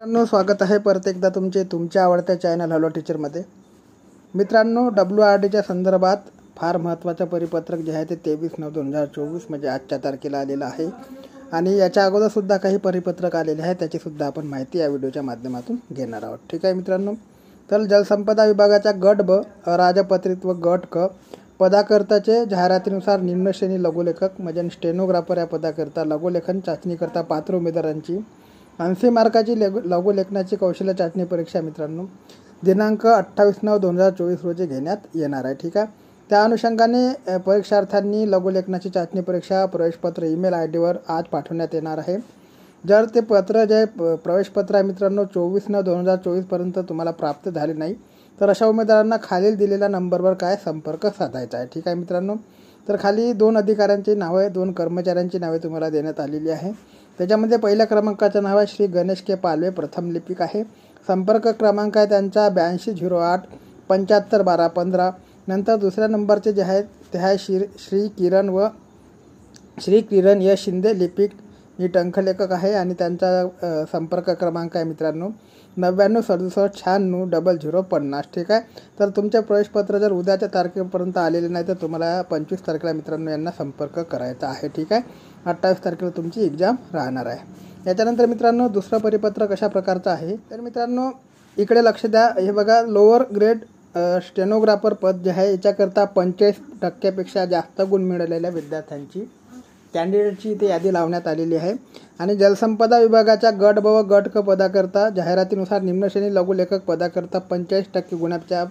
मित्रांनो, स्वागत आहे परत एकदा तुमच्या आवडत्या चॅनल हॅलो टीचरमध्ये। मित्रांनो, WRDच्या संदर्भात फार महत्त्वाचं परिपत्रक जे आहे ते 23/9/2024 म्हणजे आजच्या तारखेला आलेलं आहे आणि याच्या अगोदर सुद्धा काही परिपत्रक आलेले आहेत, त्याची सुद्धा आपण माहिती या व्हिडिओच्या माध्यमातून घेणार आहोत। ठीक आहे मित्रांनो, तर जलसंपदा विभागाच्या गट ब राजपत्रित व गट क पदाकर्त्याचे जाहिरातीनुसार निम्न श्रेणी लघुलेखक म्हणजे स्टेनोग्राफर या पदाकरता लघुलेखन चाचणीकरता पात्र उमेदवारांची 80 मार्काची लघुलेखनाची कौशल्य चाचणी परीक्षा मित्रांनो दिनांक 28/9/2024 रोजी घेण्यात येणार आहे। ठीक आहे, त्या अनुषंगाने परीक्षार्थ्यांनी लघुलेखनाची चाचणी परीक्षा प्रवेशपत्र ईमेल ID वर आज पाठवण्यात येणार आहे। जर ते पत्र जे प्रवेशपत्र आहे मित्रांनो 24/9/2024 पर्यंत तुम्हाला प्राप्त झाले नाही तर अशा उमेदवारांना खालील दिलेल्या नंबरवर काय संपर्क साधायचा आहे। ठीक आहे मित्रांनो, तर खाली 2 अधिकाऱ्यांची नावे 2 कर्मचाऱ्यांची नावे तुम्हाला देण्यात आलेली आहे। त्याच्यामध्ये पहिल्या क्रमांकाचं नाव आहे श्री गणेश के पालवे, प्रथम लिपिक आहे। संपर्क क्रमांक आहे त्यांचा 8208 75 12 15। नंतर दुसऱ्या नंबरचे जे आहेत ते आहे श्री किरण यश शिंदे, लिपिक ही टंकलेखक आहे आणि त्यांचा संपर्क क्रमांक आहे मित्रांनो 99 67 96 0050। ठीक आहे, तर तुमचे प्रवेशपत्र जर उद्याच्या तारखेपर्यंत आलेले नाही तर तुम्हाला 25 तारखेला मित्रांनो यांना संपर्क करायचा आहे। ठीक आहे, 28 तारखेला तुमची एक्झाम राहणार आहे। याच्यानंतर मित्रांनो दुसरं परिपत्रक अशा प्रकारचं आहे, तर मित्रांनो इकडे लक्ष द्या। हे बघा, लोअर ग्रेड स्टेनोग्राफर पद जे आहे याच्याकरता 45% जास्त गुण मिळालेल्या विद्यार्थ्यांची कॅन्डिडेटची इथे यादी लावण्यात आलेली आहे आणि जलसंपदा विभागाच्या गट ब व गट क पदाकरता जाहिरातीनुसार निम्न श्रेणी लघुलेखक पदाकरता 45% गुणाच्या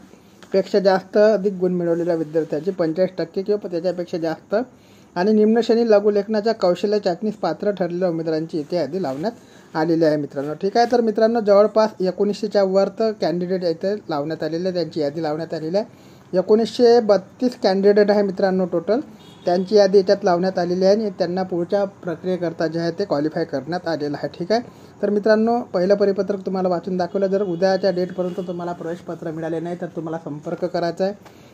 पेक्षा जास्त अधिक गुण मिळवलेल्या विद्यार्थ्यांची 45% किंवा त्याच्यापेक्षा जास्त आणि निम्न श्रेणी लघुलेखनाच्या कौशल्य चाचणीस पात्र ठरलेल्या उमेदवारांची इथे यादी लावण्यात आलेली आहे मित्रांनो। ठीक आहे, तर मित्रांनो जवळपास 1900च्या वर तर कॅन्डिडेट इथे लावण्यात आलेले, त्यांची यादी लावण्यात आलेली आहे। 1932 कॅन्डिडेट आहे मित्रांनो टोटल, त्यांची यादी याच्यात लावण्यात आलेली आहे आणि त्यांना पुढच्या प्रक्रियेकरता जे आहे ते क्वालिफाय करण्यात आलेलं आहे। ठीक आहे, तर मित्रांनो पहिलं परिपत्रक तुम्हाला वाचून दाखवलं। जर उद्याच्या डेटपर्यंत तुम्हाला प्रवेशपत्र मिळाले नाही तर तुम्हाला संपर्क करायचा आहे,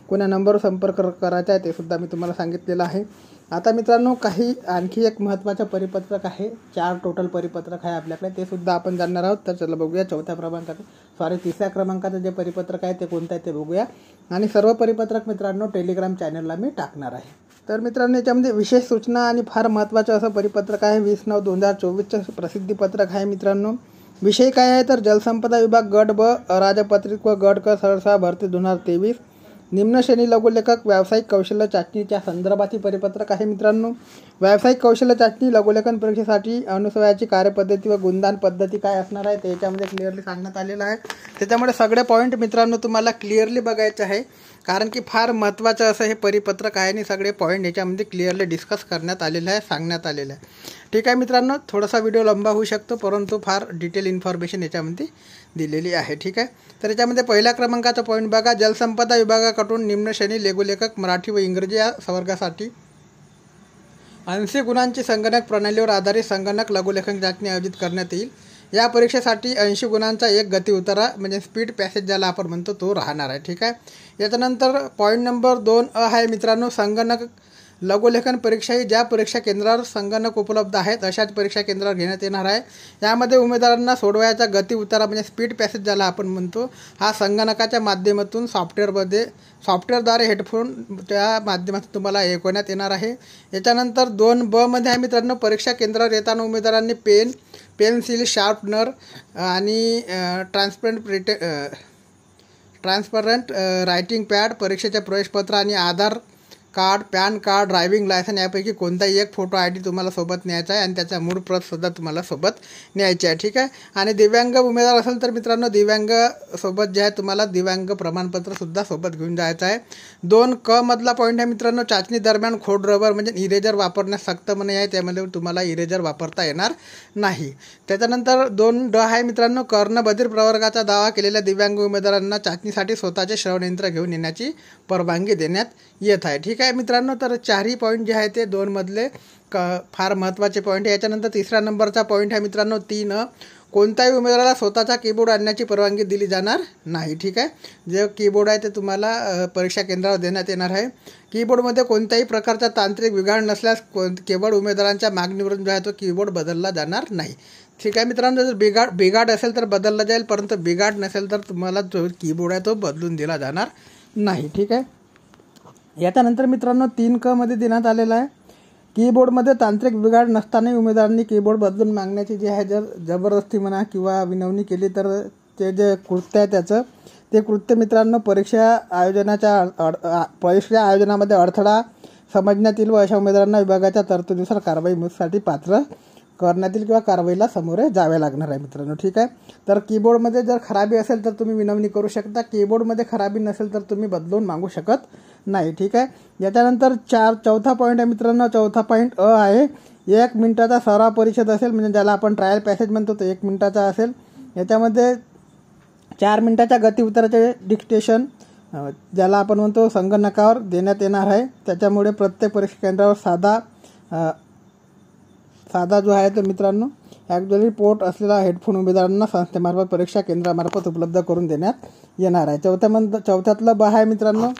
कोणा नंबरवर संपर्क करायचा आहे ते सुद्धा मी तुम्हाला सांगितलेलं आहे। आता मित्रांनो काही आणखी एक महत्त्वाचं परिपत्रक आहे, 4 टोटल परिपत्रक आहे आपल्याकडे, ते सुद्धा आपण जाणणार आहोत। तर चला बघूया तिसऱ्या क्रमांकाचं जे परिपत्रक आहे ते कोणतं आहे ते बघूया आणि सर्व परिपत्रक मित्रांनो टेलिग्राम चॅनलला मी टाकणार आहे। तर मित्रांनो याच्यामध्ये विशेष सूचना आणि फार महत्त्वाचं असं परिपत्रक आहे, 20/9/2024चं प्रसिद्धीपत्रक आहे मित्रांनो। विषय काय आहे तर जलसंपदा विभाग गट ब राजपत्रित व गट क सरळसेवा भरती 2023 निम्न श्रेणी लघुलेखक व्यावसायिक कौशल्य चाचणीच्या संदर्भातील परिपत्रक आहे मित्रांनो। व्यावसायिक कौशल्य चाचणी लघुलेखन परीक्षेसाठी अनुसयाची कार्यपद्धती व गुणदान पद्धती काय असणार आहे ते याच्यामध्ये क्लिअरली सांगण्यात आलेलं आहे। त्याच्यामुळे सगळे पॉईंट मित्रांनो तुम्हाला क्लिअरली बघायचे आहे, कारण की फार महत्त्वाचं असं हे परिपत्रक आहे आणि सगळे पॉईंट याच्यामध्ये क्लिअरली डिस्कस करण्यात आलेलं आहे, सांगण्यात आलेलं आहे। ठीक आहे मित्रांनो, थोडासा व्हिडिओ लंबा होऊ शकतो परंतु फार डिटेल इन्फॉर्मेशन याच्यामध्ये दिलेली आहे। ठीक आहे, तर याच्यामध्ये पहिल्या क्रमांकाचा पॉईंट बघा, जलसंपदा विभागाकडून निम्न श्रेणी लघुलेखक मराठी व इंग्रजी या वर्गासाठी 80 गुणांची संगणक प्रणालीवर आधारित संगणक लघुलेखन चाचणी आयोजित करण्यात येईल। या परीक्षेसाठी 80 गुणांचा एक गती उतारा म्हणजे स्पीड पॅसेज ज्याला आपण म्हणतो तो राहणार आहे। ठीक आहे, याच्यानंतर पॉईंट नंबर 2 आहे मित्रांनो, संगणक लघुलेखन परीक्षा ही ज्या परीक्षा केंद्रावर संगणक उपलब्ध आहेत अशाच परीक्षा केंद्रावर घेण्यात येणार आहे। यामध्ये उमेदवारांना सोडवायचा गती उतारा म्हणजे स्पीड पॅसेज ज्याला आपण म्हणतो हा संगणकाच्या माध्यमातून सॉफ्टवेअरद्वारे हेडफोन त्या माध्यमातून तुम्हाला ऐकवण्यात येणार आहे। याच्यानंतर 2B मध्ये आहे मित्रांनो, परीक्षा केंद्रावर येताना उमेदवारांनी पेन्सिल शार्पनर आणि ट्रान्सपरंट रायटिंग पॅड, परीक्षेचे प्रवेशपत्र आणि Aadhaar card, PAN card, driving licence यापैकी कोणताही एक फोटो ID तुम्हाला सोबत न्यायचा आहे आणि त्याचा मूळ प्रत सुद्धा तुम्हाला सोबत न्यायची आहे। ठीक आहे, आणि दिव्यांग उमेदवार असेल तर मित्रांनो दिव्यांग सोबत जे आहे तुम्हाला दिव्यांग प्रमाणपत्र सुद्धा सोबत घेऊन जायचं आहे। 2क मधला पॉईंट आहे मित्रांनो, चाचणी दरम्यान खोड रबर म्हणजे इरेजर वापरण्यास सक्त मनाई आहे, त्यामध्ये तुम्हाला इरेजर वापरता येणार नाही। त्याच्यानंतर 2D आहे मित्रांनो, कर्णबधिर प्रवर्गाचा दावा केलेल्या दिव्यांग उमेदवारांना चाचणीसाठी स्वतःचे श्रवणयंत्र घेऊन येण्याची परवानगी देण्यात येत आहे। ठीक आहे मित्रांनो, तर 4ही पॉईंट जे आहे ते 2 मधले फार महत्त्वाचे पॉईंट आहे। याच्यानंतर तिसऱ्या नंबरचा पॉईंट आहे मित्रांनो 3 कोणत्याही उमेदवाराला स्वतःचा कीबोर्ड आणण्याची परवानगी दिली जाणार नाही। ठीक आहे, जे कीबोर्ड आहे ते तुम्हाला परीक्षा केंद्रावर देण्यात येणार आहे। कीबोर्डमध्ये कोणत्याही प्रकारचा तांत्रिक बिघाड नसल्यास केवळ उमेदवारांच्या मागणीवरून जो आहे तो कीबोर्ड बदलला जाणार नाही। ठीक आहे मित्रांनो, जर बिघाड असेल तर बदलला जाईल, परंतु बिघाड नसेल तर तुम्हाला जो कीबोर्ड आहे तो बदलून दिला जाणार नाही. ठीक आहे. याच्यानंतर मित्रांनो 3क मध्ये देण्यात आलेला आहे, कीबोर्डमध्ये तांत्रिक बिघाड नसतानाही उमेदवारांनी कीबोर्ड बदलून मागण्याची जी आहे जर जबरदस्ती म्हणा किंवा विनवणी केली तर ते जे कृत्य आहे त्याचं ते कृत्य मित्रांनो परीक्षा आयोजनामध्ये अडथळा समजण्यात येईल व अशा उमेदवारांना विभागाच्या तरतुदीनुसार कारवाईसाठी पात्र करण्यात येईल किंवा कारवाईला सामोरे जावे लागणार आहे मित्रांनो. ठीक आहे. तर कीबोर्डमध्ये जर खराबी असेल तर तुम्ही विनवणी करू शकता, कीबोर्डमध्ये खराबी नसेल तर तुम्ही बदलून मागू शकत नाही. ठीक आहे. याच्यानंतर चौथा पॉईंट आहे मित्रांनो, चौथा पॉईंट आहे 1 मिनिटाचा सराव परिषद असेल, म्हणजे ज्याला आपण ट्रायल पॅसेज म्हणतो तो 1 मिनिटाचा असेल. याच्यामध्ये 4 मिनिटाच्या गती उत्तराचे डिक्टेशन ज्याला आपण म्हणतो संगणकावर देण्यात येणार आहे. त्याच्यामुळे प्रत्येक परीक्षा केंद्रावर साधा जो आहे तो मित्रांनो ॲक्च्युअली पोर्ट असलेला हेडफोन उमेदवारांना संस्थेमार्फत परीक्षा केंद्रामार्फत उपलब्ध करून देण्यात येणार आहे. चौथ्यातलं ब आहे मित्रांनो,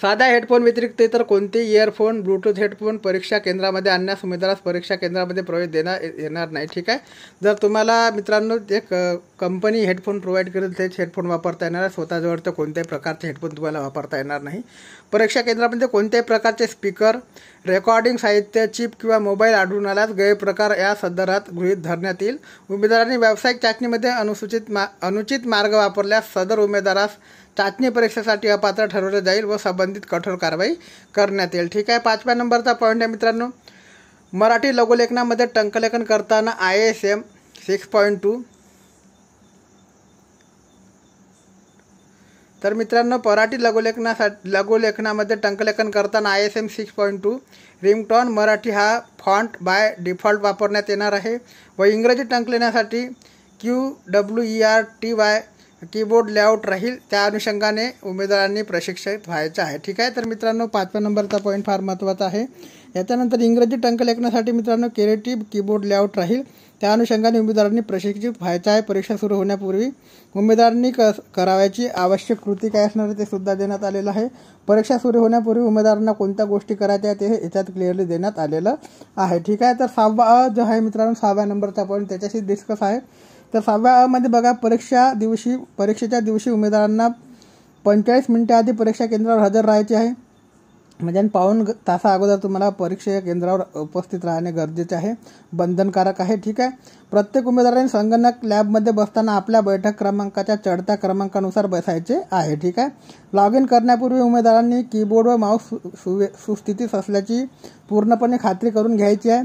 साध्या हेडफोन व्यतिरिक्त इतर कोणतेही इयरफोन ब्लूटूथ हेडफोन परीक्षा केंद्रामध्ये आणण्यास उमेदवारास परीक्षा केंद्रामध्ये प्रवेश देण्यात येणार नाही. ठीक आहे. जर तुम्हाला मित्रांनो एक कंपनी हेडफोन प्रोव्हाइड करेल तेच हेडफोन वापरता येणार आहे, स्वतःजवळ तर कोणत्याही प्रकारचे हेडफोन तुम्हाला वापरता येणार नाही. परीक्षा केंद्रामध्ये कोणत्याही प्रकारचे स्पीकर, रेकॉर्डिंग साहित्य, चिप किंवा मोबाईल आढळून आल्यास गैरप्रकार या संदर्भात गृहीत धरण्यात येईल. उमेदवारांनी व्यावसायिक चाचणीमध्ये अनुचित मार्ग वापरल्यास सदर उमेदवारास चाचणी परीक्षेसाठी अपात्र ठरवले जाईल व संबंधित कठोर कारवाई करण्यात येईल. ठीक आहे. 5व्या नंबरचा पॉईंट आहे मित्रांनो, मराठी लघुलेखनामध्ये टंकलेखन करताना ISM 6.2. तर मित्रांनो मराठी लघुलेखनामध्ये टंकलेखन करताना ISM 6.2 रिंगटोन मराठी हा फॉन्ट बाय डिफॉल्ट वापरण्यात येणार आहे व इंग्रजी टंकलेखनासाठी QWERTY कीबोर्ड लेआउट राहील. त्या अनुषंगाने उमेदवारांनी प्रशिक्षित व्हायचं आहे. ठीक आहे. तर मित्रांनो 5व्या नंबरचा पॉईंट फार महत्त्वाचा आहे. याच्यानंतर इंग्रजी टंकलेखनासाठी मित्रांनो क्रिएटिव्ह कीबोर्ड लेआउट राहील. त्या अनुषंगाने उमेदवारांनी प्रशिक्षित व्हायचं आहे. परीक्षा सुरू होण्यापूर्वी उमेदवारांनी करावयाची आवश्यक कृती काय असणार आहे ते सुद्धा देण्यात आलेलं आहे. परीक्षा सुरू होण्यापूर्वी उमेदवारांना कोणत्या गोष्टी करायच्या ते याच्यात क्लिअरली देण्यात आलेलं आहे. ठीक आहे. तर 6वा जो आहे मित्रांनो 6व्या नंबरचा पॉईंट त्याच्याशी डिस्कस आहे. तर 6व्या मध्ये बघा, परीक्षेच्या दिवशी उमेदवारांना 45 मिनिटे आधी परीक्षा केंद्रावर हजर राहायचे आहे, म्हणजे पाऊण तासा अगोदर तुम्हाला परीक्षा केंद्रावर उपस्थित राहणे गरजेचे आहे, बंधनकारक आहे. ठीक आहे. प्रत्येक उमेदवारांनी संगणक लॅबमध्ये बसताना आपल्या बैठक क्रमांकाच्या चढत्या क्रमांकानुसार बसायचे आहे. ठीक आहे. लॉग इन करण्यापूर्वी उमेदवारांनी कीबोर्ड व माऊस सुस्थितीत असल्याची पूर्णपणे खात्री करून घ्यायची आहे.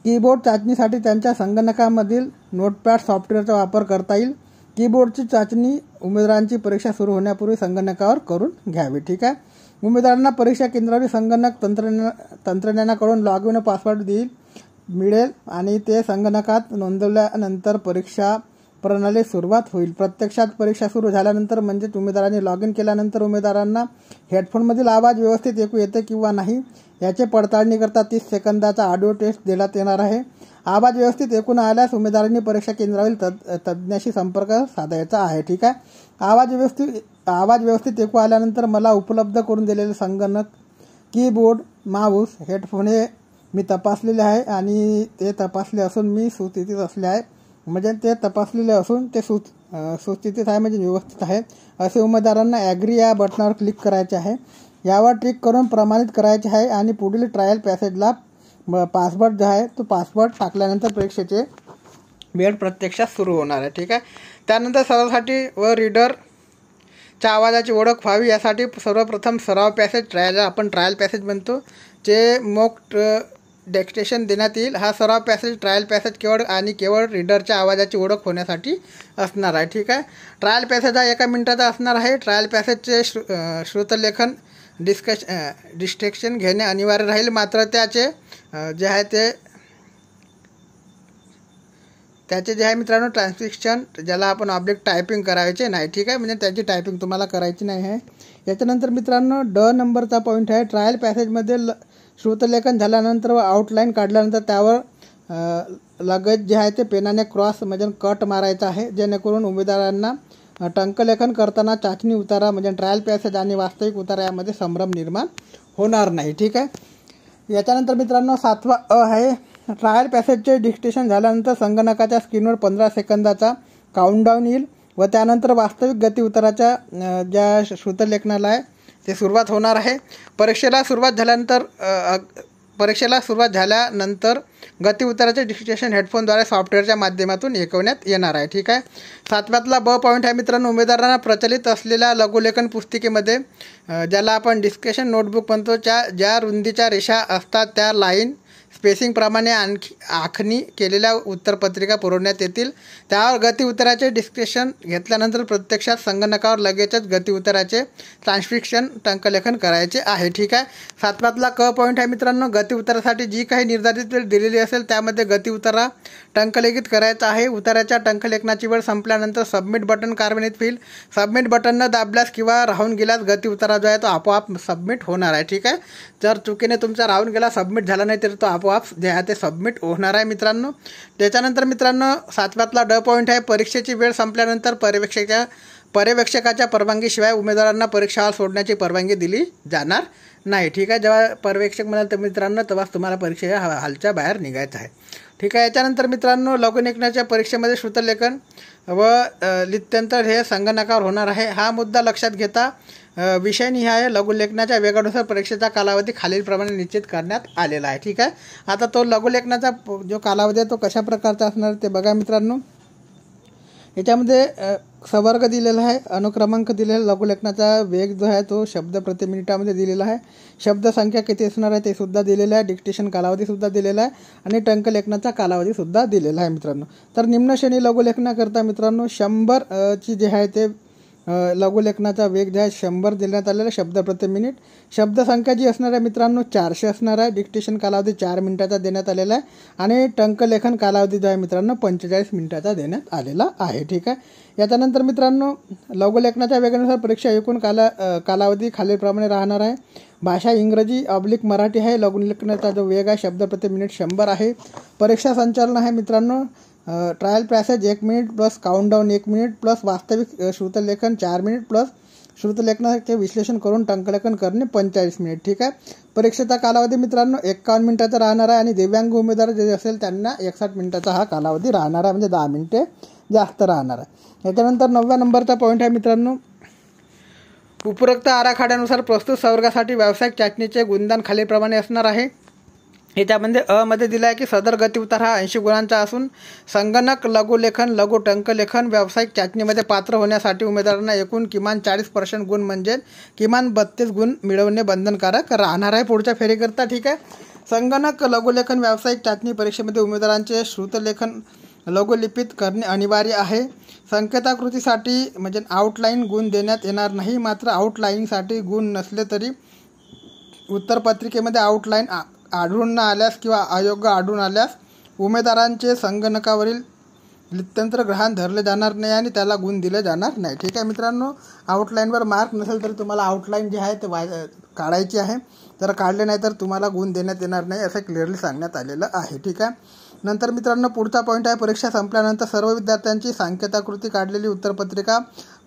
कीबोर्ड चाचणीसाठी त्यांच्या संगणकामधील नोटपॅड सॉफ्टवेअरचा वापर करता येईल. कीबोर्डची चाचणी उमेदवारांची परीक्षा सुरू होण्यापूर्वी संगणकावर करून घ्यावी. ठीक आहे. उमेदवारांना परीक्षा केंद्रावरील संगणक तंत्रज्ञानाकडून लॉग इन व पासवर्ड मिळेल आणि ते संगणकात नोंदवल्यानंतर परीक्षा प्रणाली सुरुवात होईल. प्रत्यक्षात परीक्षा सुरू झाल्यानंतर म्हणजेच उमेदवारांनी लॉग इन केल्यानंतर उमेदवारांना हेडफोनमधील आवाज व्यवस्थित ऐकू येते किंवा नाही याचे पडताळणीकरता 30 सेकंदाचा ऑडिओ टेस्ट देण्यात येणार आहे. आवाज व्यवस्थित ऐकून आल्यास उमेदवारांनी परीक्षा केंद्रावरील तज्ज्ञाशी संपर्क साधायचा आहे. ठीक आहे. आवाज व्यवस्थित ऐकू आल्यानंतर मला उपलब्ध करून दिलेले संगणक, कीबोर्ड, माऊस, हेडफोन हे मी तपासलेले आहे आणि ते तपासले असून मी सुस्थितीत असले आहे, म्हणजे ते तपासलेले असून ते सुस्थितीत आहे म्हणजे व्यवस्थित आहे असे उमेदवारांना ॲग्री या बटनावर क्लिक करायचे आहे. यावर क्लिक करून प्रमाणित करायचे आहे आणि पुढील ट्रायल पॅसेजला पासवर्ड जो आहे तो पासवर्ड टाकल्यानंतर परीक्षेचे वेळ प्रत्यक्षात सुरू होणार आहे. ठीक आहे. त्यानंतर सरावासाठी व रीडरच्या आवाजाची ओळख व्हावी यासाठी सर्वप्रथम सराव पॅसेज आपण ट्रायल पॅसेज म्हणतो जे मॉक डिक्टेशन देण्यात येईल. हा सराव पॅसेज ट्रायल पॅसेज केवळ रीडरच्या आवाजाची ओळख होण्यासाठी असणार आहे. ठीक आहे. ट्रायल पॅसेज हा 1 मिनिटाचा असणार आहे. ट्रायल पॅसेजचे श्रुतलेखन डिस्ट्रेक्शन घेणे अनिवार्य राहील, मात्र त्याचे जे आहे मित्रांनो ट्रान्सक्रिप्शन ज्याला आपण ऑब्जेक्ट टायपिंग करायचे नाही. ठीक आहे. म्हणजे त्याची टायपिंग तुम्हाला करायची नाही आहे. याच्यानंतर मित्रांनो नंबरचा पॉईंट आहे, ट्रायल पॅसेजमध्ये श्रुतलेखन झाल्यानंतर व आउटलाईन काढल्यानंतर त्यावर लगेच जे आहे ते पेनाने क्रॉस म्हणजे कट मारायचा आहे, जेणेकरून उमेदवारांना टंकलेखन करताना चाचणी उतारा म्हणजे ट्रायल पॅसेज आणि वास्तविक उतारा यामध्ये संभ्रम निर्माण होणार नाही. ठीक आहे. याच्यानंतर मित्रांनो 7वा आहे ट्रायल पॅसेजचे डिक्टेशन झाल्यानंतर संगणकाच्या स्क्रीनवर 15 सेकंदाचा काउंटडाऊन येईल व त्यानंतर वास्तविक गती उताराच्या ज्या श्रुतलेखनाला आहे ते सुरुवात होणार आहे. परीक्षेला सुरुवात झाल्यानंतर गती उताराचे डिक्टेशन हेडफोनद्वारे सॉफ्टवेअरच्या माध्यमातून ऐकवण्यात येणार आहे. ठीक आहे. 7व्यातला ब पॉईंट आहे मित्रांनो, उमेदवारांना प्रचलित असलेल्या लघुलेखन पुस्तिकेमध्ये ज्याला आपण डिस्कशन नोटबुक म्हणतो ज्या रुंदीच्या रेषा असतात त्या लाईन स्पेसिंगप्रमाणे आखणी केलेल्या उत्तरपत्रिका पुरवण्यात येतील. त्यावर गती उताराचे डिस्कशन घेतल्यानंतर प्रत्यक्षात संगणकावर लगेचच गती उताराचे ट्रान्सक्रिप्शन टंकलेखन करायचे आहे. ठीक आहे. 7व्यातला क पॉईंट आहे मित्रांनो, गती उतारासाठी जी काही निर्धारित वेळ दिलेली असेल त्यामध्ये गती उतारा टंकलेखित करायचा आहे. उताराच्या टंकलेखनाची वेळ संपल्यानंतर सबमिट बटन कार्यान्वित होईल. सबमिट बटन न दाबल्यास किंवा राहून गेल्यास गती उतारा जो आहे तो आपोआप सबमिट होणार आहे. ठीक आहे. जर चुकीने तुमचा राहून गेला, सबमिट झाला नाही तर तो आपोआप जे आहे ते सबमिट होणार आहे मित्रांनो. त्याच्यानंतर मित्रांनो 7व्यातला ड पॉईंट आहे, परीक्षेची वेळ संपल्यानंतर पर्यवेक्षकाच्या परवानगीशिवाय उमेदवारांना परीक्षा हॉल सोडण्याची परवानगी दिली जाणार नाही. ठीक आहे. जेव्हा पर्यवेक्षक म्हणाल तर मित्रांनो तेव्हाच तुम्हाला परीक्षेच्या हॉलच्या बाहेर निघायचं आहे. ठीक आहे. याच्यानंतर मित्रांनो लघुलेखनाच्या परीक्षेमध्ये श्रुतलेखन व लिप्यंतर हे संगणकावर होणार आहे. हा मुद्दा लक्षात घेता विषयनिहाय लघुलेखनाच्या वेगानुसार परीक्षेचा कालावधी खालीलप्रमाणे निश्चित करण्यात आलेला आहे. ठीक आहे. आता तो लघुलेखनाचा जो कालावधी आहे तो कशा प्रकारचा असणार ते बघा मित्रांनो. याच्यामध्ये संवर्ग दिलेला आहे, अनुक्रमांक दिलेला, लघुलेखनाचा वेग जो आहे तो शब्द प्रति मिनिटामध्ये दिलेला आहे, शब्दसंख्या किती असणार आहे ते सुद्धा दिलेलं आहे, डिक्टेशन कालावधीसुद्धा दिलेला आहे आणि टंकलेखनाचा कालावधीसुद्धा दिलेला आहे मित्रांनो. तर निम्न श्रेणी लघुलेखनाकरता मित्रांनो 100 ची जे आहे ते लघुलेखनाचा वेग जे आहे 100 देण्यात आलेला आहे शब्द प्रति मिनिट. शब्दसंख्या जी असणार आहे मित्रांनो 400 असणार आहे. डिक्टेशन कालावधी 4 मिनिटाचा देण्यात आलेला आहे आणि टंकलेखन कालावधी जो आहे मित्रांनो 45 मिनिटाचा देण्यात आलेला आहे. ठीक आहे. याच्यानंतर मित्रांनो लघुलेखनाच्या वेगानुसार परीक्षा एकूण कालावधी खालीलप्रमाणे राहणार आहे. भाषा इंग्रजी / मराठी आहे. लघुलेखनाचा जो वेग आहे शब्द प्रति मिनिट 100 आहे. परीक्षा संचालन आहे मित्रांनो trial passage 1 minute plus countdown 1 minute plus वास्तविक श्रुतलेखन 4 मिनिट प्लस श्रुतलेखनाचे विश्लेषण करून टंकलेखन करणे 45 मिनिट. ठीक आहे. परीक्षेचा कालावधी मित्रांनो 51 मिनिटाचा राहणार आहे आणि दिव्यांग उमेदवार जे असेल त्यांना 61 मिनिटाचा हा कालावधी राहणार आहे, म्हणजे 10 मिनिटे जास्त राहणार आहे. याच्यानंतर 9व्या नंबरचा पॉईंट आहे मित्रांनो, उपरोक्त आराखड्यानुसार प्रस्तुत संवर्गासाठी व्यावसायिक चाचणीचे गुणदान खालीलप्रमाणे असणार आहे. याच्यामध्ये मध्ये दिला आहे की सदर गती उतार हा 80 गुणांचा असून संगणक लघुलेखन लघु टंकलेखन व्यावसायिक चाचणीमध्ये पात्र होण्यासाठी उमेदवारांना एकूण किमान 40% गुण म्हणजे किमान 32 गुण मिळवणे बंधनकारक राहणार आहे पुढच्या फेरीकरता. ठीक आहे. संगणक लघुलेखन व्यावसायिक चाचणी परीक्षेमध्ये उमेदवारांचे श्रुतलेखन लघुलिपित करणे अनिवार्य आहे. संकेताकृतीसाठी म्हणजे आउटलाईन गुण देण्यात येणार नाही. मात्र आउटलाईनसाठी गुण नसले तरी उत्तरपत्रिकेमध्ये आउटलाईन आढळून न आल्यास किंवा अयोग्य आढळून आल्यास उमेदवारांचे संगणकावरील लिप्यंतर ग्रहण धरले जाणार नाही आणि त्याला गुण दिले जाणार नाही. ठीक आहे मित्रांनो. आउटलाईनवर मार्क नसेल तर तुम्हाला आउटलाईन जी आहे ते काढायची आहे. जर काढले नाही तर तुम्हाला गुण देण्यात येणार नाही असं क्लिअरली सांगण्यात आलेलं आहे. ठीक आहे. नंतर मित्रांनो पुढचा पॉईंट आहे, परीक्षा संपल्यानंतर सर्व विद्यार्थ्यांची सांकेताकृती काढलेली उत्तरपत्रिका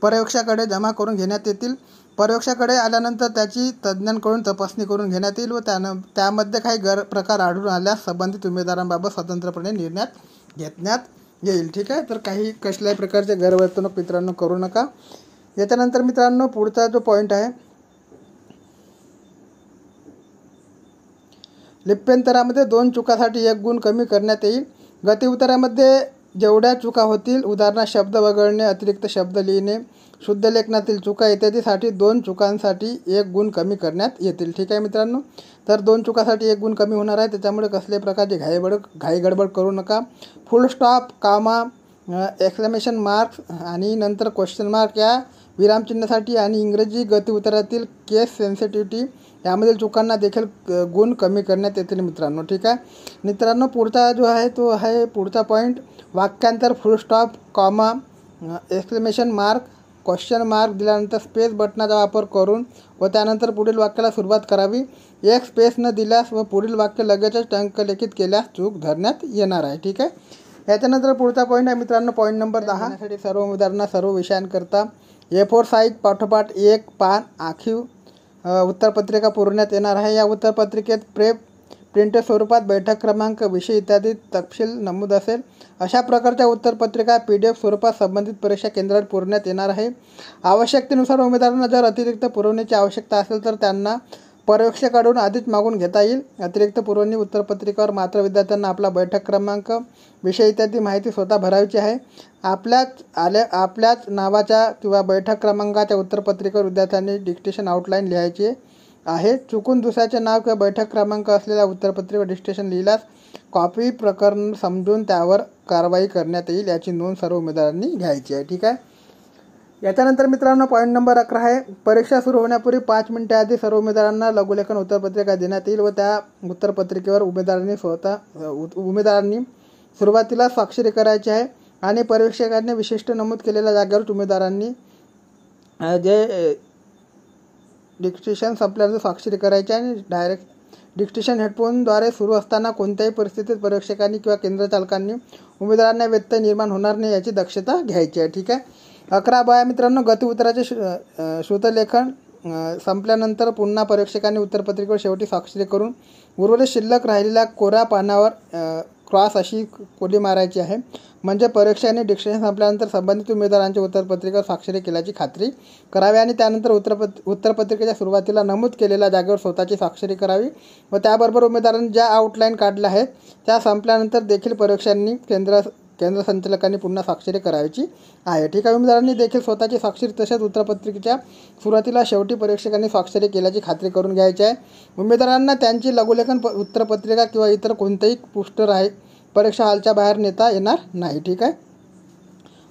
पर्यवेक्षकाकडे जमा करून घेण्यात येतील. पर्यवेक्षकाकडे आल्यानंतर त्याची तज्ज्ञांकडून तपासणी करून घेण्यात येईल व त्यामध्ये काही गैरप्रकार आढळून आल्यास संबंधित उमेदवारांबाबत स्वतंत्रपणे निर्णय घेण्यात येईल. ठीक आहे. तर काही कसल्याही प्रकारचे गैरवर्तणूक मित्रांनो करू नका. याच्यानंतर मित्रांनो पुढचा जो पॉईंट आहे, लिप्यंतरामध्ये 2 चुकासाठी 1 गुण कमी करण्यात येईल. गती उतारामध्ये जेवढ्या चुका होतील, उदाहरणार्थ शब्द वगळणे, अतिरिक्त शब्द लिहिणे, शुद्ध लेखनातील चुका इत्यादीसाठी 2 चुकांसाठी 1 गुण कमी करण्यात येतील. ठीक आहे मित्रांनो. तर 2 चुकासाठी 1 गुण कमी होणार आहे. त्याच्यामुळे कसल्याही प्रकारची घाई गडबड करू नका. फुल स्टॉप, कामा, एक्सक्लेमेशन मार्क्स आणि नंतर क्वेश्चन मार्क या विरामचिन्हासाठी आणि इंग्रजी गती उतारातील केस सेन्सिटिव्हिटी यामधील चुकांना देखील गुण कमी करण्यात येतील मित्रांनो. ठीक आहे मित्रांनो. पुढचा जो आहे तो आहे पुढचा पॉईंट, वाक्यांतर full stop, comma, exclamation mark, question mark दिल्यानंतर स्पेस बटनाचा वापर करून व त्यानंतर पुढील वाक्याला सुरुवात करावी. 1 स्पेस न दिल्यास व पुढील वाक्य लगेचच टंकलेखित केल्यास चूक धरण्यात येणार आहे. ठीक आहे. याच्यानंतर पुढचा पॉईंट आहे मित्रांनो पॉईंट नंबर 10 साठी सर्व उमेदवारांना सर्व विषयांकरता A4 साईज पाठोपाठ 1 पान आखीव उत्तरपत्रिका पुरवण्यात येणार आहे. या उत्तरपत्रिकेत प्रिंटेड स्वरूपात बैठक क्रमांक, विषय इत्यादी तपशील नमूद असेल. अशा प्रकारच्या उत्तरपत्रिका PDF स्वरूपात संबंधित परीक्षा केंद्रावर पुरवण्यात येणार आहे. आवश्यकतेनुसार उमेदवारांना जर अतिरिक्त पुरवण्याची आवश्यकता असेल तर त्यांना परीक्षेकडून आधीच मागून घेता येईल. अतिरिक्त पुरवणी उत्तरपत्रिकेवर मात्र विद्यार्थ्यांना आपला बैठक क्रमांक, विषय इत्यादी माहिती स्वतः भरायची आहे. आपल्याच नावाच्या किंवा बैठक क्रमांकाच्या उत्तरपत्रिकेवर विद्यार्थ्यांनी डिक्टेशन आउटलाईन लिहायची आहे. चुकून दुसऱ्याचे नाव किंवा बैठक क्रमांक असलेल्या उत्तरपत्रिकेवर डिक्टेशन लिहिल्यास कॉपी प्रकरण समजून त्यावर कारवाई करण्यात येईल. याची नोंद सर्व उमेदवारांनी घ्यायची आहे. ठीक आहे. याच्यानंतर मित्रांनो पॉईंट नंबर 11 आहे, परीक्षा सुरू होण्यापूर्वी 5 मिनिटे आधी सर्व उमेदवारांना लघुलेखन उत्तरपत्रिका देण्यात येईल व त्या उत्तरपत्रिकेवर उमेदवारांनी सुरुवातीला स्वाक्षरी करायची आहे आणि परीक्षकांनी विशिष्ट नमूद केलेल्या जागेवर उमेदवारांनी जे डिक्टेशन संपल्यानंतर स्वाक्षरी करायची आणि डायरेक्ट डिक्टेशन हेडफोनद्वारे सुरू असताना कोणत्याही परिस्थितीत परीक्षकांनी किंवा केंद्र चालकांनी उमेदवारांना व्यत्यय निर्माण होणार नाही याची दक्षता घ्यायची आहे. ठीक आहे. 11 मित्रांनो, गती उत्तराचे श्रुतलेखन संपल्यानंतर पुन्हा परीक्षकांनी उत्तरपत्रिकेवर शेवटी स्वाक्षरी करून उर्वरित शिल्लक राहिलेल्या कोऱ्या पानावर क्रॉस अशी कोडी मारायची आहे. म्हणजे परीक्षकांनी डिक्टेशन संपल्यानंतर संबंधित उमेदवारांच्या उत्तरपत्रिकेवर स्वाक्षरी केल्याची खात्री करावी आणि त्यानंतर उत्तरपत्रिकेच्या सुरुवातीला नमूद केलेल्या जागेवर स्वतःची स्वाक्षरी करावी व त्याबरोबर उमेदवारांनी ज्या आउटलाईन काढल्या आहेत त्या संपल्यानंतर देखील परीक्षकांनी केंद्र संचालकांनी पुन्हा स्वाक्षरी करायची आहे. ठीक आहे. उमेदवारांनी देखील स्वतःची स्वाक्षरी तसेच उत्तरपत्रिकेच्या सुरुवातीला शेवटी परीक्षकांनी स्वाक्षरी केल्याची खात्री करून घ्यायची आहे. उमेदवारांना त्यांची लघुलेखन उत्तरपत्रिका किंवा इतर कोणतेही पुष्टर आहे परीक्षा हॉलच्या बाहेर नेता येणार नाही. ठीक आहे.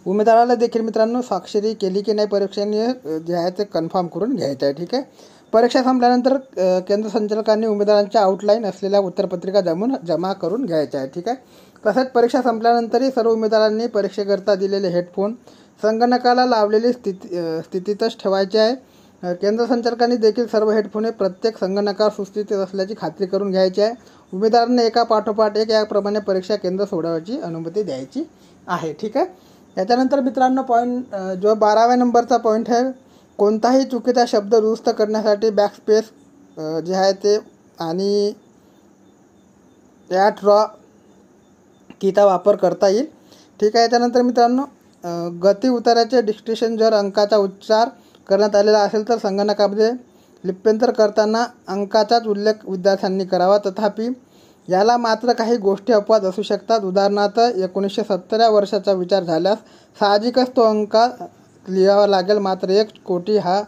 उमेदवाराला देखील मित्रांनो स्वाक्षरी केली की नाही परीक्षकांनी जे आहे ते कन्फर्म करून घ्यायचं आहे. ठीक आहे. परीक्षा संपल्यानंतर केंद्र संचालकांनी उमेदवारांच्या आउटलाईन असलेल्या उत्तरपत्रिका जमा करून घ्यायच्या आहे. ठीक आहे. तसेच परीक्षा संपल्यानंतरही सर्व उमेदवारांनी परीक्षेकरता दिलेले हेडफोन संगणकाला लावलेली स्थितीतच ठेवायचे आहे. केंद्र संचालकांनी देखील सर्व हेडफोन प्रत्येक संगणकावर सुस्थितीत असल्याची खात्री करून घ्यायची आहे. उमेदवारांना एका पाठोपाठ एक याप्रमाणे परीक्षा केंद्र सोडवायची अनुमती द्यायची आहे. ठीक आहे. याच्यानंतर मित्रांनो पॉईंट जो 12व्या नंबरचा पॉईंट आहे, कोणताही चुकीचा शब्द दुरुस्त करण्यासाठी बॅकस्पेस जे आहे ते आणि ड्रॉ कीचा वापर करता येईल. ठीक आहे. याच्यानंतर मित्रांनो गती उताराचे डिक्टेशन जर अंकाचा उच्चार करण्यात आलेला असेल तर संगणकामध्ये लिप्यंतर करताना अंकाचाच उल्लेख विद्यार्थ्यांनी करावा. तथापि याला मात्र काही गोष्टी अपवाद असू शकतात. उदाहरणार्थ 1970 या वर्षाचा विचार झाल्यास साहजिकच तो अंकात लिहावा लागेल. मात्र 1 कोटी हा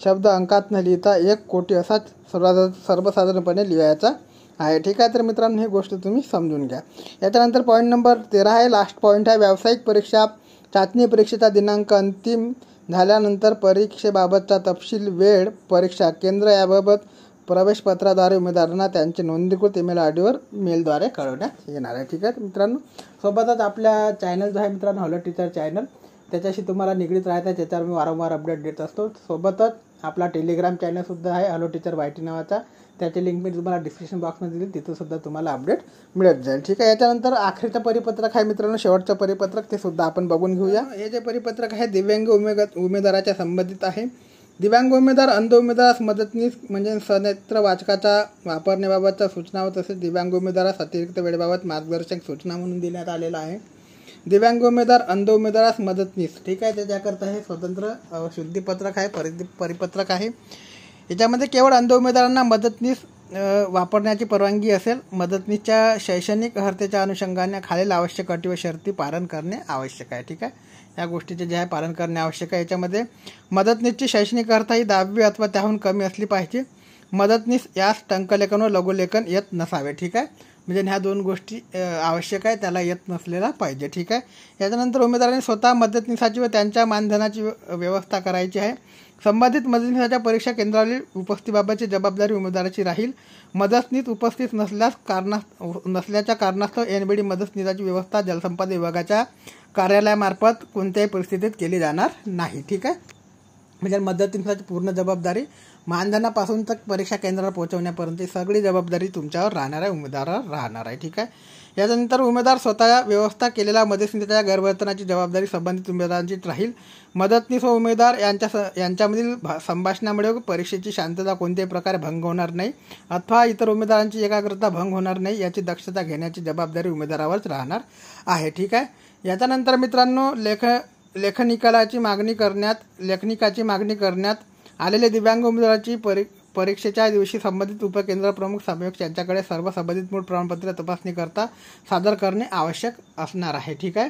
शब्द अंकात न लिहिता 1 कोटी असाच सर्वसाधारणपणे लिहायचा आहे. ठीक आहे. तर मित्रांनो ही गोष्ट तुम्ही समजून घ्या. याच्यानंतर पॉईंट नंबर 13 आहे, लास्ट पॉईंट आहे, व्यावसायिक परीक्षा चाचणी परीक्षेचा दिनांक अंतिम झाल्यानंतर परीक्षेबाबतचा तपशील, वेळ, परीक्षा केंद्र याबाबत प्रवेशपत्राद्वारे उमेदवारांना त्यांचे नोंदणीकृत ईमेल आयडीवर मेलद्वारे कळवण्यात येणार आहे. ठीक आहे. मित्रांनो सोबतच आपल्या चॅनल जो आहे मित्रांनो हॅलो टीचर चॅनल, त्याच्याशी तुम्हाला निगडीत राहायचं आहे, त्याच्यावर मी वारंवार अपडेट देत असतो. सोबतच आपला टेलिग्राम चॅनलसुद्धा आहे हॅलो टीचर YT नावाचा, त्याची लिंक मी तुम्हाला डिस्क्रिप्शन बॉक्समध्ये दिली, तिथंसुद्धा तुम्हाला अपडेट मिळत जाईल. ठीक आहे. याच्यानंतर आखरीचं परिपत्रक आहे मित्रांनो, शेवटचं परिपत्रक, ते सुद्धा आपण बघून घेऊया. हे जे परिपत्रक आहे दिव्यांग उमेदवाराच्या संबंधित आहे. दिव्यांग उमेदवार, अंध उमेदवारास मदतनीस म्हणजे सनेत्र वाचकाचा वापरण्याबाबतच्या सूचना व तसेच दिव्यांग उमेदवारास अतिरिक्त वेळेबाबत मार्गदर्शक सूचना म्हणून देण्यात आलेला आहे. दिव्यांग उमेदवार, अंध उमेदवारास मदतनीस, ठीक आहे, त्याच्याकरता हे स्वतंत्र शुद्धीपत्रक आहे, परिपत्रक आहे. याच्यामध्ये केवळ अंध उमेदवारांना मदतनीस वापरण्याची परवानगी असेल. मदतनीसच्या शैक्षणिक अर्हतेच्या अनुषंगाने खालील आवश्यक अटी व शर्ती पालन करणे आवश्यक आहे. ठीक आहे. या गोष्टीचे जे आहे पालन करणे आवश्यक आहे. याच्यामध्ये मदतनीसची शैक्षणिक अर्हता ही 10वी अथवा त्याहून कमी असली पाहिजे. मदतनीस यास टंकलेखन व लघुलेखन येत नसावे. ठीक आहे. म्हणजे ह्या 2 गोष्टी आवश्यक आहे, त्याला येत नसलेला पाहिजे. ठीक आहे. याच्यानंतर उमेदवारांनी स्वतः मदतनीसाची व त्यांच्या मानधनाची व्यवस्था करायची आहे. संबंधित मदतनीसाच्या परीक्षा केंद्रावरील उपस्थितीबाबतची जबाबदारी उमेदवाराची राहील. मदतनीस उपस्थित नसल्याच्या कारणास्तव NBD मदतनीसाची व्यवस्था जलसंपदा विभागाच्या कार्यालयामार्फत कोणत्याही परिस्थितीत केली जाणार नाही. ठीक आहे. म्हणजे मदतनीसाची पूर्ण जबाबदारी मानधनापासून तर परीक्षा केंद्रावर पोहोचवण्यापर्यंत सगळी जबाबदारी तुमच्यावर राहणार आहे, उमेदवारावर राहणार आहे. ठीक आहे. यानंतर उमेदवार स्वतः व्यवस्था केलेल्या मदतनीसच्या गैरवर्तनाची जबाबदारी संबंधित उमेदवारांचीच राहील. मदतनीस व उमेदवार यांच्यामधील संभाषणामुळे परीक्षेची शांतता कोणत्याही प्रकारे भंग होणार नाही अथवा इतर उमेदवारांची एकाग्रता भंग होणार नाही याची दक्षता घेण्याची जबाबदारी उमेदवारावरच राहणार आहे. ठीक आहे. याच्यानंतर मित्रांनो लेखनिकाची मागणी करण्यात आलेले दिव्यांग उमेदवाराची परीक्षेच्या दिवशी संबंधित उपकेंद्र प्रमुख समयक यांच्याकडे सर्व संबंधित मूळ प्रमाणपत्र तपासणी करता सादर करणे आवश्यक असणार आहे. ठीक आहे.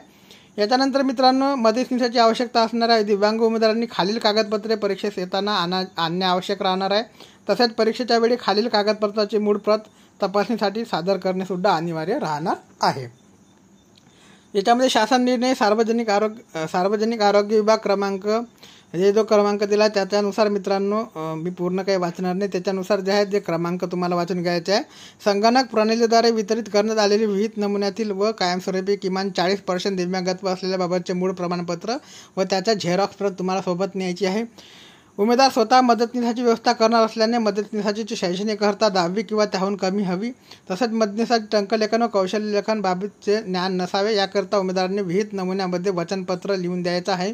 याच्यानंतर मित्रांनो मदतनीसाची आवश्यकता असणाऱ्या दिव्यांग उमेदवारांनी खालील कागदपत्रे परीक्षेस येताना आणणे आवश्यक राहणार आहे. तसेच परीक्षेच्या वेळी खालील कागदपत्राची मूळ प्रत तपासणीसाठी सादर करणे सुद्धा अनिवार्य राहणार आहे. याच्यामध्ये शासन निर्णय सार्वजनिक आरोग्य विभाग क्रमांक जो क्रमांक दिला त्याच्यानुसार मित्रांनो मी पूर्ण काही वाचणार नाही. त्याच्यानुसार जे आहे जे क्रमांक तुम्हाला वाचून घ्यायचे आहे. संगणक प्रणालीद्वारे वितरित करण्यात आलेली विहित नमुन्यातील व कायमस्वरूपी किमान 40% दिव्यांगत्व असलेल्या बाबतचे मूळ प्रमाणपत्र व त्याच्या झेरॉक्स प्रत तुम्हाला सोबत न्यायची आहे. उमेदवार स्वतः मदतनीसाची व्यवस्था करणार असल्याने मदतनीसाची शैक्षणिक अर्हता 10वी किंवा त्याहून कमी हवी. तसेच मदतनीसाचे टंकलेखन व कौशल्यलेखन बाबतचे ज्ञान नसावे याकरता उमेदवारांनी विहित नमुन्यामध्ये वचनपत्र लिहून द्यायचं आहे.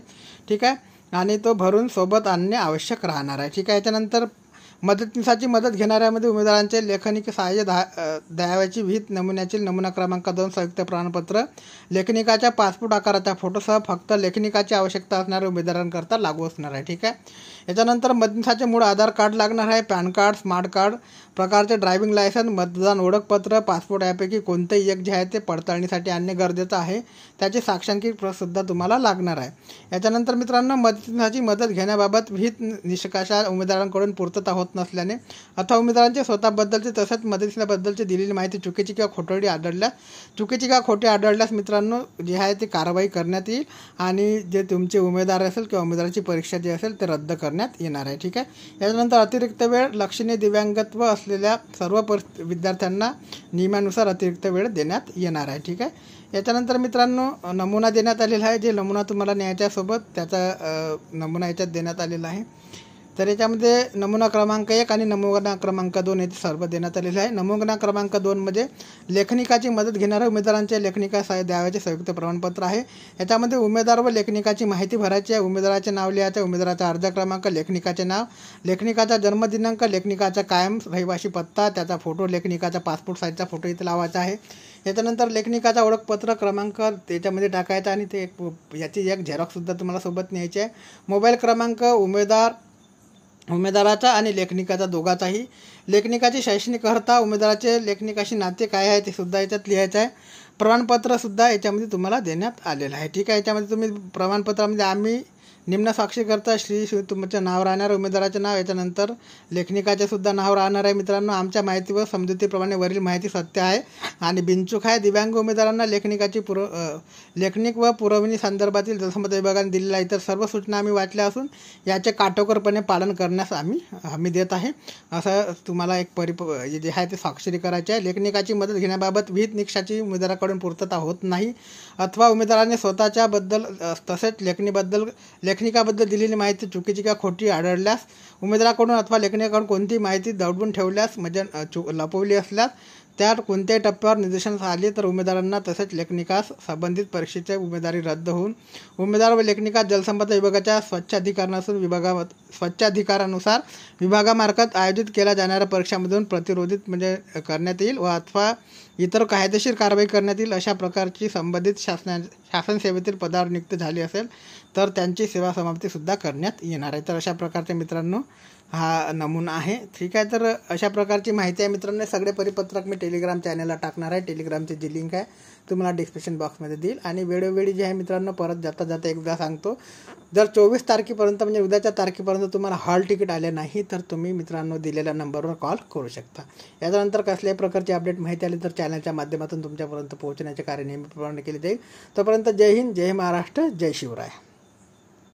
ठीक आहे. आणि तो भरून सोबत आणणे आवश्यक राहणार आहे. ठीक आहे. याच्यानंतर मदतनीसाची मदत घेणाऱ्यामध्ये उमेदवारांचे लेखनिक सहाय्य द्यावयाची विहित नमुन्यातील नमुना क्रमांक 2 संयुक्त प्रमाणपत्र लेखनिकाच्या पासपोर्ट आकाराच्या फोटोसह फक्त लेखनिकाची आवश्यकता असणाऱ्या उमेदवारांकरता लागू असणार आहे. ठीक आहे. याच्यानंतर मदतनीसाचे मूळ आधार कार्ड लागणार आहे. पॅन कार्ड, स्मार्ट कार्ड प्रकारचे ड्रायव्हिंग लायसन्स, मतदान ओळखपत्र, पासपोर्ट यापैकी कोणतेही एक जे आहे ते पडताळणीसाठी आणणे गरजेचं आहे. त्याची साक्षांकित प्रतसुद्धा तुम्हाला लागणार आहे. याच्यानंतर मित्रांनो मदतनीसाची मदत घेण्याबाबत विहित निष्कर्षा उमेदवारांकडून पूर्तता होत नसल्याने अथवा उमेदवारांचे स्वतःबद्दलचे तसंच मदतनीसाबद्दलची दिलेली माहिती चुकीची किंवा खोटी आढळल्यास मित्रांनो जे आहे ती कारवाई करण्यात येईल आणि जे तुमचे उमेदवार असेल किंवा उमेदवाराची परीक्षा जी असेल ते रद्द करण्यात येणार आहे. ठीक आहे. याच्यानंतर अतिरिक्त वेळ लक्षणीय दिव्यांगत्व असलेल्या सर्व विद्यार्थ्यांना नियमानुसार अतिरिक्त वेळ देण्यात येणार आहे. ठीक आहे. याच्यानंतर मित्रांनो नमुना देण्यात आलेला आहे. जे नमुना तुम्हाला न्यायाच्यासोबत त्याचा नमुना याच्यात देण्यात आलेला आहे. तर याच्यामध्ये नमुना क्रमांक 1 आणि नमुना क्रमांक 2 येथे सर्व देण्यात आलेले आहे. नमुना क्रमांक 2 मध्ये लेखनिकाची मदत घेणाऱ्या उमेदवारांचे लेखनिकास द्यावयाचे संयुक्त प्रमाणपत्र आहे. याच्यामध्ये उमेदवार व लेखनिकाची माहिती भरायची आहे. उमेदवाराचे नाव लिहायचे, उमेदवाराचा अर्ज क्रमांक, लेखनिकाचे नाव, लेखनिकाचा जन्मदिनांक, लेखनिकाचा कायम रहिवासी पत्ता, त्याचा फोटो, लेखनिकाचा पासपोर्ट साईजचा फोटो इथे लावायचा आहे. याच्यानंतर लेखनिकाचा ओळखपत्र क्रमांक त्याच्यामध्ये टाकायचा आणि ते याची एक झेरॉक्ससुद्धा तुम्हाला सोबत न्यायची आहे. मोबाईल क्रमांक उमेदवाराचा आणि लेखनिकाचा दोघाचाही, लेखनिकाची शैक्षणिक अर्हता, उमेदवाराचे लेखनिकाशी नाते काय आहे ते सुद्धा याच्यात लिहायचं आहे. प्रमाणपत्रसुद्धा याच्यामध्ये तुम्हाला देण्यात आलेलं आहे. ठीक आहे. याच्यामध्ये तुम्ही प्रमाणपत्रामध्ये आम्ही निम्न साक्षीकर्ता श्री तुमचं नाव राहणार, उमेदवाराचे नाव, याच्यानंतर लेखनिकाचे सुद्धा नाव राहणार आहे. मित्रांनो आमच्या माहिती व समजुतीप्रमाणे वरील माहिती सत्य आहे आणि बिनचूक आहे. दिव्यांग उमेदवारांना लेखनिक व पुरवणी संदर्भातील जलसंपदा विभागाने दिलेल्या इतर सर्व सूचना आम्ही वाचल्या असून याचे काटेकोरपणे पालन करण्यास आम्ही हमी देत आहे. असं तुम्हाला एक जे आहे ते स्वाक्षरी करायची आहे. लेखनिकाची मदत घेण्याबाबत विहित निकषाची उमेदवाराकडून पूर्तता होत नाही अथवा उमेदवाराने स्वतःच्याबद्दल तसेच लेखनिकाबद्दल दिलेली माहिती चुकीची किंवा खोटी आढळल्यास, उमेदवाराकडून अथवा लेखनिकाकडून कोणतीही माहिती दडवून ठेवल्यास म्हणजे लपवली असल्यास, त्यात कोणत्याही टप्प्यावर निदर्शनास आले तर उमेदवारांना तसेच लेखनिकास संबंधित परीक्षेची उमेदवारी रद्द होऊन उमेदवार व लेखनिकास जलसंपदा विभागाच्या स्वच्छाधिकारानुसार विभागामार्फत आयोजित केल्या जाणाऱ्या परीक्षांमधून प्रतिरोधित म्हणजे करण्यात येईल व अथवा इतर कायदेशीर कारवाई करण्यात येईल. अशा प्रकारची संबंधित शासन सेवेतील पदावर नियुक्त झाली असेल तर त्यांची सेवा समाप्तीसुद्धा करण्यात येणार आहे. तर अशा प्रकारचे मित्रांनो हा नमुना आहे. ठीक आहे. तर अशा प्रकारची माहिती आहे मित्रांनो. सगळे परिपत्रक मी टेलिग्राम चॅनलला टाकणार आहे. टेलिग्रामची जी लिंक आहे तुम्हाला डिस्क्रिप्शन बॉक्समध्ये देईल. आणि वेळोवेळी जे आहे मित्रांनो परत जाता एकदा सांगतो, जर 24 तारखेपर्यंत म्हणजे उद्याच्या तारखेपर्यंत तुम्हाला हॉल तिकीट आले नाही तर तुम्ही मित्रांनो दिलेल्या नंबरवर कॉल करू शकता. याच्यानंतर कसल्याही प्रकारची अपडेट माहिती आली तर चॅनलच्या माध्यमातून तुमच्यापर्यंत पोहोचण्याचे कार्य नेहमीप्रमाणे केले जाईल. तोपर्यंत जय हिंद, जय महाराष्ट्र, जय शिवराय.